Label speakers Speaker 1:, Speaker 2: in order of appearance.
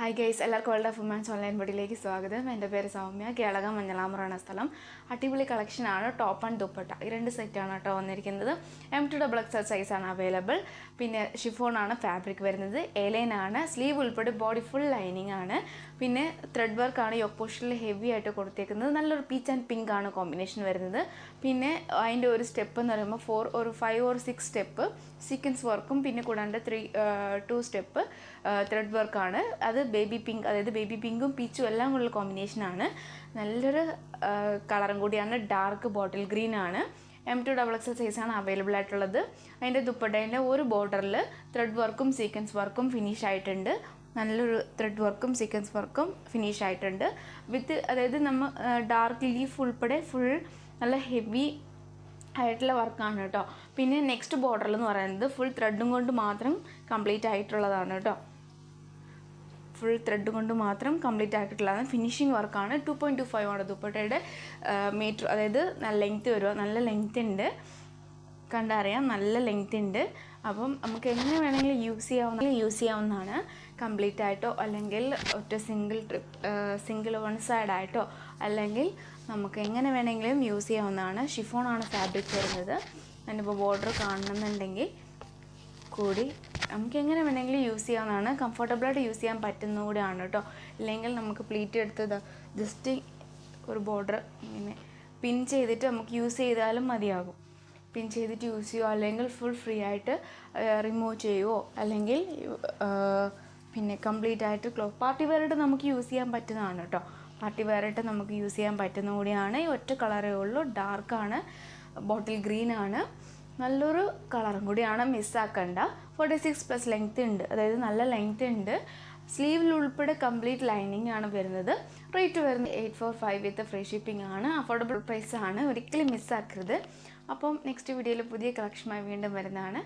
Speaker 1: Hi guys, എല്ലാവർക്കും world of women's online ബോഡിയിലേക്ക് സ്വാഗതം. എൻ്റെ പേര് സൗമ്യ. കേളകം മഞ്ഞളാമറാണ് സ്ഥലം. അടിപൊളി കളക്ഷനാണ്. ടോപ്പ് ആൻഡ് ദുപ്പട്ട ഈ രണ്ട് സെറ്റാണ് കേട്ടോ വന്നിരിക്കുന്നത്. M2XX സൈസാണ് അവൈലബിൾ. പിന്നെ ഷിഫോണാണ് ഫാബ്രിക് വരുന്നത്. എലൈനാണ്. സ്ലീവ് ഉൾപ്പെടെ ബോഡി ഫുൾ ലൈനിങ് ആണ്. പിന്നെ ത്രെഡ് വർക്കാണ് യോക്ക് പോർഷനിൽ ഹെവി ആയിട്ട് കൊടുത്തേക്കുന്നത്. നല്ലൊരു പീച്ച് ആൻഡ് പിങ്ക് ആണ് കോമ്പിനേഷൻ വരുന്നത്. പിന്നെ അതിൻ്റെ ഒരു സ്റ്റെപ്പ് എന്ന് പറയുമ്പോൾ 5 or 6 സ്റ്റെപ്പ് സീക്വൻസ് വർക്കും പിന്നെ കൂടാണ്ട് 2 സ്റ്റെപ്പ് ത്രെഡ് വർക്കാണ്. അത് ബേബി പിങ്ക്, അതായത് ബേബി പിങ്കും പീച്ചും എല്ലാം കൂടിയുള്ള കോമ്പിനേഷനാണ്. നല്ലൊരു കളറും കൂടിയാണ്. ഡാർക്ക് ബോട്ടിൽ ഗ്രീൻ ആണ്. M2XX സൈസാണ് അവൈലബിൾ ആയിട്ടുള്ളത്. അതിൻ്റെ ദുപ്പട്ടേൻ്റെ ഒരു ബോർഡറിൽ ത്രെഡ് വർക്കും സീക്വൻസ് വർക്കും ഫിനിഷ് ആയിട്ടുണ്ട്. നല്ലൊരു ത്രെഡ് വർക്കും സീക്വൻസ് വർക്കും ഫിനിഷ് ആയിട്ടുണ്ട്. അതായത് നമ്മൾ ഡാർക്ക് ലീഫ് ഉൾപ്പെടെ ഫുൾ നല്ല ഹെവി ആയിട്ടുള്ള വർക്കാണ് കേട്ടോ. പിന്നെ നെക്സ്റ്റ് ബോർഡറിൽ എന്ന് പറയുന്നത് ഫുൾ ത്രെഡും കൊണ്ട് മാത്രം കംപ്ലീറ്റ് ആയിട്ടുള്ളതാണ് കേട്ടോ. ഫുൾ ത്രെഡ് കൊണ്ട് മാത്രം കംപ്ലീറ്റ് ആയിട്ടുള്ളതാണ്. ഫിനിഷിങ് വർക്കാണ്. 2.25 ആണ് ദുപ്പട്ടയുടെ മീറ്റർ, അതായത് നല്ല ലെങ്ത്ത് വരുക. നല്ല ലെങ്ത്ത് ഉണ്ട്, കണ്ടറിയാം, നല്ല ലെങ്ത്ത് ഉണ്ട്. അപ്പം നമുക്ക് എങ്ങനെ വേണമെങ്കിലും യൂസ് ചെയ്യാവുന്നതാണ്. കംപ്ലീറ്റ് ആയിട്ടോ അല്ലെങ്കിൽ ഒറ്റ സിംഗിൾ വൺ സൈഡ് ആയിട്ടോ അല്ലെങ്കിൽ നമുക്ക് എങ്ങനെ വേണമെങ്കിലും യൂസ് ചെയ്യാവുന്നതാണ്. ഷിഫോണാണ് ഫാബ്രിക് വരുന്നത്. അതിനിപ്പോൾ ബോർഡർ കാണണമെന്നുണ്ടെങ്കിൽ കൂടി നമുക്ക് എങ്ങനെ വേണമെങ്കിലും യൂസ് ചെയ്യാവുന്നതാണ്. കംഫർട്ടബിളായിട്ട് യൂസ് ചെയ്യാൻ പറ്റുന്ന കൂടെയാണ് കേട്ടോ. ഇല്ലെങ്കിൽ നമുക്ക് പ്ലീറ്റ് എടുത്ത് ജസ്റ്റ് ഒരു ബോർഡർ ഇങ്ങനെ പിൻ ചെയ്തിട്ട് നമുക്ക് യൂസ് ചെയ്താലും മതിയാകും. പിൻ ചെയ്തിട്ട് യൂസ് ചെയ്യുമോ അല്ലെങ്കിൽ ഫുൾ ഫ്രീ ആയിട്ട് റിമൂവ് ചെയ്യുമോ അല്ലെങ്കിൽ പിന്നെ കംപ്ലീറ്റ് ആയിട്ട് പാർട്ടി വെയറായിട്ട് നമുക്ക് യൂസ് ചെയ്യാൻ പറ്റുന്നതാണ് കേട്ടോ. പാർട്ടി വെയറായിട്ട് നമുക്ക് യൂസ് ചെയ്യാൻ പറ്റുന്ന കൂടിയാണ്. ഈ ഒറ്റ കളറേ ഉള്ളൂ. ഡാർക്കാണ്, ബോട്ടിൽ ഗ്രീൻ ആണ്. നല്ലൊരു കളറും കൂടിയാണ്, മിസ്സാക്കണ്ട. 46+ ലെങ്ത്ത് ഉണ്ട്, അതായത് നല്ല ലെങ്ത്ത് ഉണ്ട്. സ്ലീവിൽ ഉൾപ്പെടെ കംപ്ലീറ്റ് ലൈനിങ് ആണ് വരുന്നത്. റേറ്റ് വരുന്നത് 845 വിത്ത് ഫ്രീ ഷിപ്പിംഗ് ആണ്. അഫോർഡബിൾ പ്രൈസ് ആണ്, ഒരിക്കലും മിസ്സാക്കരുത്. അപ്പം നെക്സ്റ്റ് വീഡിയോയിൽ പുതിയ കളക്ഷനുമായി വീണ്ടും വരുന്നതാണ്.